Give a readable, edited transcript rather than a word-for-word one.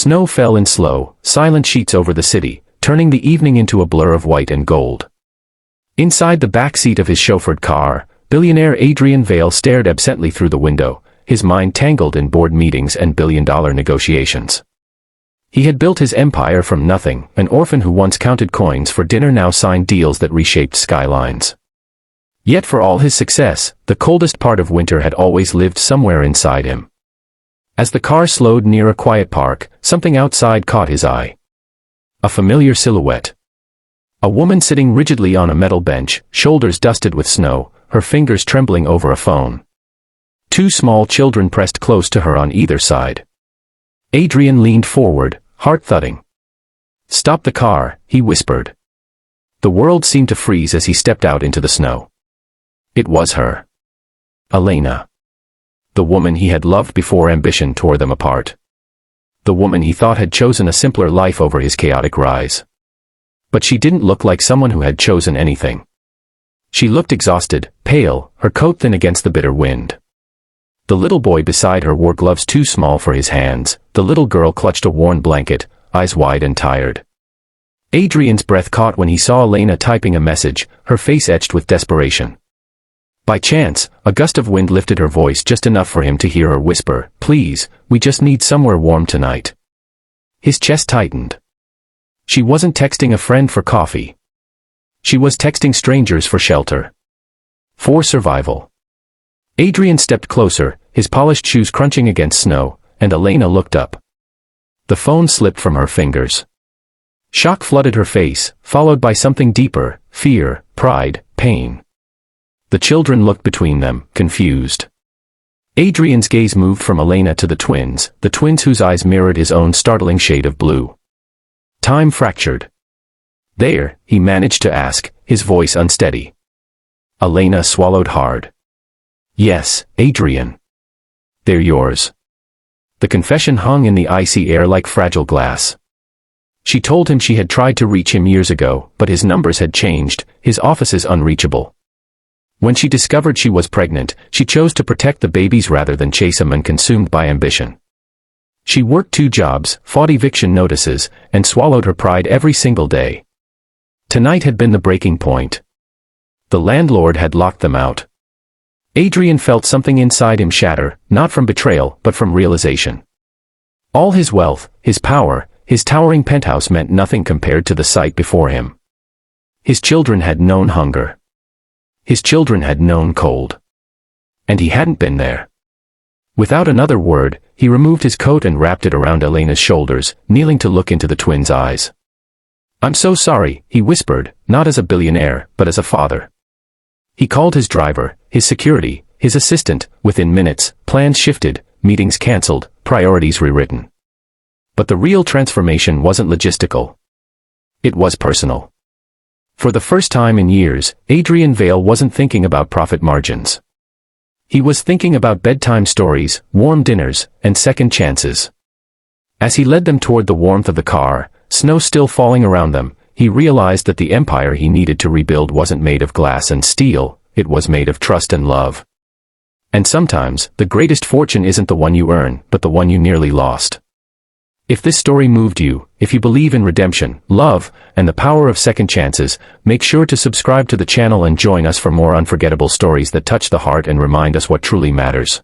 Snow fell in slow, silent sheets over the city, turning the evening into a blur of white and gold. Inside the back seat of his chauffeured car, billionaire Adrian Vale stared absently through the window, his mind tangled in board meetings and billion-dollar negotiations. He had built his empire from nothing, an orphan who once counted coins for dinner now signed deals that reshaped skylines. Yet for all his success, the coldest part of winter had always lived somewhere inside him. As the car slowed near a quiet park, something outside caught his eye. A familiar silhouette. A woman sitting rigidly on a metal bench, shoulders dusted with snow, her fingers trembling over a phone. Two small children pressed close to her on either side. Adrian leaned forward, heart thudding. "Stop the car," he whispered. The world seemed to freeze as he stepped out into the snow. It was her. Elena. The woman he had loved before ambition tore them apart. The woman he thought had chosen a simpler life over his chaotic rise. But she didn't look like someone who had chosen anything. She looked exhausted, pale, her coat thin against the bitter wind. The little boy beside her wore gloves too small for his hands, the little girl clutched a worn blanket, eyes wide and tired. Adrian's breath caught when he saw Elena typing a message, her face etched with desperation. By chance, a gust of wind lifted her voice just enough for him to hear her whisper, "Please, we just need somewhere warm tonight." His chest tightened. She wasn't texting a friend for coffee. She was texting strangers for shelter. For survival. Adrian stepped closer, his polished shoes crunching against snow, and Elena looked up. The phone slipped from her fingers. Shock flooded her face, followed by something deeper, fear, pride, pain. The children looked between them, confused. Adrian's gaze moved from Elena to the twins whose eyes mirrored his own startling shade of blue. Time fractured. "There," he managed to ask, his voice unsteady. Elena swallowed hard. "Yes, Adrian. They're yours." The confession hung in the icy air like fragile glass. She told him she had tried to reach him years ago, but his numbers had changed, his offices unreachable. When she discovered she was pregnant, she chose to protect the babies rather than chase a man consumed by ambition. She worked 2 jobs, fought eviction notices, and swallowed her pride every single day. Tonight had been the breaking point. The landlord had locked them out. Adrian felt something inside him shatter, not from betrayal, but from realization. All his wealth, his power, his towering penthouse meant nothing compared to the sight before him. His children had known hunger. His children had known cold. And he hadn't been there. Without another word, he removed his coat and wrapped it around Elena's shoulders, kneeling to look into the twins' eyes. "I'm so sorry," he whispered, not as a billionaire, but as a father. He called his driver, his security, his assistant. Within minutes, plans shifted, meetings cancelled, priorities rewritten. But the real transformation wasn't logistical. It was personal. For the first time in years, Adrian Vale wasn't thinking about profit margins. He was thinking about bedtime stories, warm dinners, and second chances. As he led them toward the warmth of the car, snow still falling around them, he realized that the empire he needed to rebuild wasn't made of glass and steel, it was made of trust and love. And sometimes, the greatest fortune isn't the one you earn, but the one you nearly lost. If this story moved you, if you believe in redemption, love, and the power of second chances, make sure to subscribe to the channel and join us for more unforgettable stories that touch the heart and remind us what truly matters.